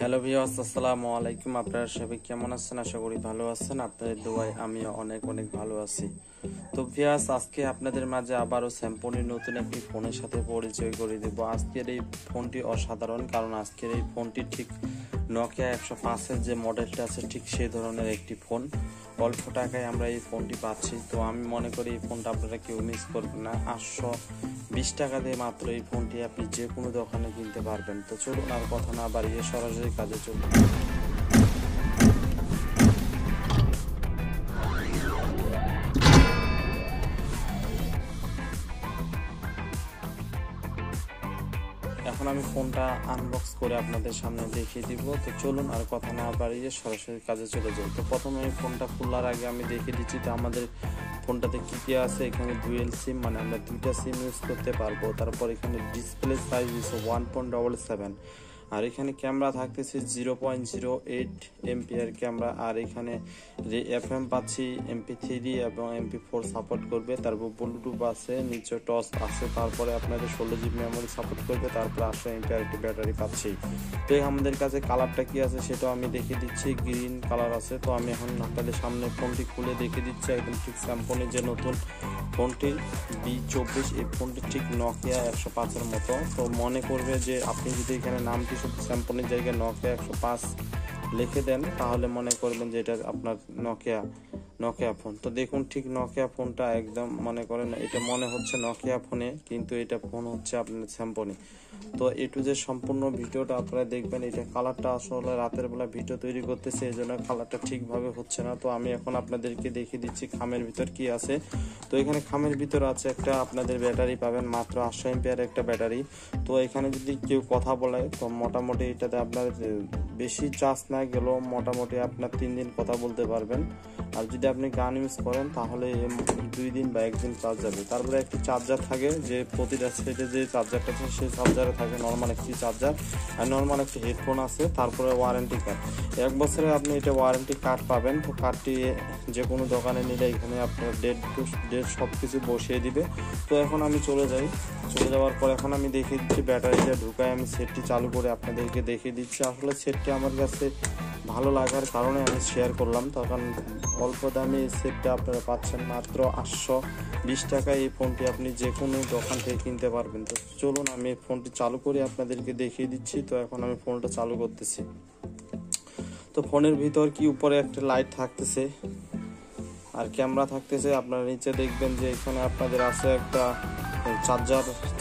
Hello viewers, আসসালামু আলাইকুম। আপনারা সবাই কেমন আছেন? আশা করি ভালো আছেন। আপনাদের দোয়ায় আমিও অনেক ভালো আছি। তো ভিউয়ার্স, আজকে আপনাদের মাঝে আবারও স্যামসংয়ের নতুন একটি ফোনের সাথে পরিচয় করে দেব। আজকের এই ফোনটি অসাধারণ, কারণ আজকের এই ফোনটি ঠিক নোকিয়া 105-এর যে মডেলটা আছে ঠিক সেই ধরনের একটি ফোন। অল্প টাকায় আমরা এই ফোনটি পাচ্ছি। তো আমি মনে করি এই ফোনটা আপনারা কেউ মিস করবেন না। 820 টাকা দিয়ে মাত্র এই ফোনটি আপনি যে কোনো দোকানে কিনতে পারবেন। তো চলুন আর কথা না বাড়িয়ে সরাসরি কাজে চলুন। এখন আমি ফোনটা আনবক্স করে আপনাদের সামনে দেখিয়ে দিব। তো চলুন আর কথা না বাড়িয়ে সরাসরি কাজে চলে যাই। তো প্রথমে এই ফোনটা খোলার আগে আমি দেখিয়ে দিচ্ছি তো আমাদের ফোনটাতে কি কি আছে। এখানে ডুয়েল সিম, মানে আমরা দুইটা সিম ইউজ করতে পারবো। তারপর এখানে ডিসপ্লে সাইজ হচ্ছে 1.77, আর এখানে ক্যামেরা থাকতেছে 0.08 এমপিআর ক্যামেরা। আর এখানে FM পাচ্ছি MP3 এবং MP4 সাপোর্ট করবে। তারপর ব্লুটুথ আছে, নিচে টচ আছে, তারপরে আপনাদের 16 GB মেমোরি সাপোর্ট করবে। তারপর 800 এমপিআর একটি ব্যাটারি পাচ্ছি। তো আমাদের কাছে কালারটা কি আছে সেটাও আমি দেখিয়ে দিচ্ছি। গ্রিন কালার আছে। তো আমি এখন আপনাদের সামনে ফোনটি খুলে দেখিয়ে দিচ্ছি। একদম ঠিক স্যামসংয়ের যে নতুন ফোনটি B24, এই ফোনটি ঠিক নোকিয়া 105-এর মতো। তো মনে করবে যে আপনি যদি এখানে নামটি শুধু স্যামসংয়ের জায়গায় নোকিয়া 105 লিখে দেন, তাহলে মনে করবেন যে এটা আপনার নোকিয়া ফোন। তো দেখুন, ঠিক নোকিয়া ফোনটা একদম মনে করেন এটা মনে হচ্ছে নোকিয়া ফোনে, কিন্তু এটা ফোন হচ্ছে আপনার স্যামসং। তো এটু যে সম্পূর্ণ ভিডিওটা আপনারা দেখবেন। এটা কালারটা আসলে রাতের বেলা ভিডিও তৈরি করতেছে, এই জন্য কালারটা ঠিকভাবে হচ্ছে না। তো আমি এখন আপনাদেরকে দেখিয়ে দিচ্ছি খামের ভিতর কি আছে। তো এখানে খামের ভিতর আছে একটা আপনাদের ব্যাটারি পাবেন, মাত্র 800 এমপিআর একটা ব্যাটারি। তো এখানে যদি কেউ কথা বলে তো মোটামুটি এটাতে আপনার বেশি চার্জ না গেলেও মোটামুটি আপনার 3 দিন কথা বলতে পারবেন। আর যদি আপনি গান ইউজ করেন তাহলে 2 দিন বা 1 দিন চার্জ যাবে। তারপরে একটি চার্জার থাকে, যে প্রতিটা সাইডে যে চার্জারটা আছে সেই চার্জারে থাকে নর্মাল একটি চার্জার, আর নর্মাল একটি হেডফোন আছে। তারপরে ওয়ারেন্টি কার্ড, 1 বছরে আপনি এটা ওয়ারেন্টি কার্ড পাবেন। তো কার্ডটি যে কোনো দোকানে নিলে এখানে আপনার ডেট সব কিছু বসিয়ে দিবে। তো এখন আমি চলে যাওয়ার পর এখন আমি দেখিয়ে দিচ্ছি ব্যাটারিটা ঢুকায় আমি সেটটি চালু করে আপনাদেরকে দেখিয়ে দিচ্ছি। আসলে সেটটি আমার কাছে ভালো লাগার কারণে আমি শেয়ার করলাম। তখন অল্প দামে এই সেটটা আপনারা পাচ্ছেন মাত্র 820 টাকায়। এই ফোনটি আপনি যে কোনো দোকান থেকে কিনতে পারবেন। তো চলুন আমি এই ফোনটি চালু করে আপনাদেরকে দেখিয়ে দিচ্ছি। তো এখন আমি ফোনটা চালু করতেছি। তো ফোনের ভিতর কি উপরে একটা লাইট থাকতেছে আর ক্যামেরা থাকতেছে। আপনারা নিচে দেখবেন যে এখানে আপনাদের আছে একটা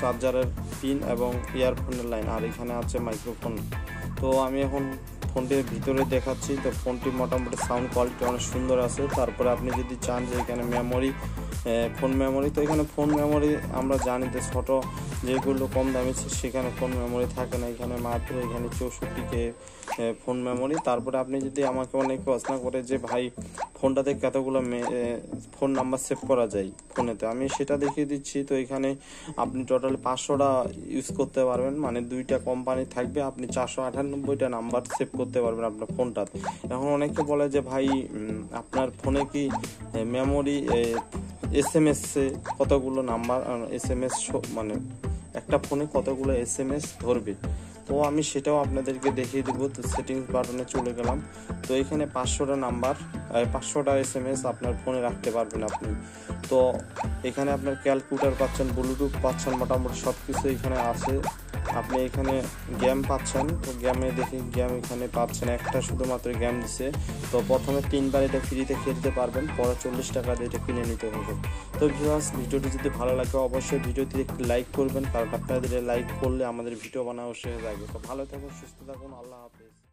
চার্জারের পিন এবং ইয়ারফোনের লাইন, আর এখানে আছে মাইক্রোফোন। তো আমি এখন ফোনটির ভিতরে দেখাচ্ছি। তো ফোনটি মোটামুটি সাউন্ড কোয়ালিটি অনেক সুন্দর আছে। তারপরে আপনি যদি চান যে এখানে ফোন মেমোরি, তো এখানে ফোন মেমোরি আমরা জানি যে ছোট যেগুলো কম দামি সেখানে ফোন মেমোরি থাকে না। এখানে মাত্র 64K ফোন মেমোরি। তারপরে আপনি যদি আমাকে অনেক প্রশ্ন করে যে ভাই ফোনটাতে কতগুলো ফোন নাম্বার সেভ করা যায় ফোনেতে, আমি সেটা দেখিয়ে দিচ্ছি। তো এখানে আপনি টোটাল 500টা ইউজ করতে পারবেন, মানে 2টা কোম্পানি থাকবে। আপনি 498টা নাম্বার সেভ করতে পারবেন আপনার ফোনটাতে। এখন অনেকে বলে যে ভাই আপনার ফোনে কি মেমোরি SMS কতগুলো নাম্বার SMS মানে একটা ফোনে কতগুলো SMS ধরবে, তো আমি সেটাও আপনাদেরকে দেখিয়ে দেবো। তো সেটিংস বাটনে চলে গেলাম। তো এখানে 500টা SMS আপনার ফোনে রাখতে পারবেন আপনি। তো এখানে আপনার ক্যালকুলেটর পাচ্ছেন, ব্লুটুথ পাচ্ছেন, মোটামুটি সব কিছু এখানে আছে। আপনি এখানে গেম পাচ্ছেন। তো গেম এখানে পাচ্ছেন, একটা শুধুমাত্র গেম দিচ্ছে। তো প্রথমে 3 বার এটা ফ্রিতে খেলতে পারবেন, পরে 40 টাকা দিয়ে এটা কিনে নিতে হবে। তো ভিউয়ার্স, ভিডিওটি যদি ভালো লাগে অবশ্যই ভিডিওটি একটু লাইক করবেন, কারণ আপনাদের লাইক করলে আমাদের ভিডিও বানানো শেষ হয়ে যাবে। তো ভালো থাকুন, সুস্থ থাকুন, আল্লাহ হাফেজ।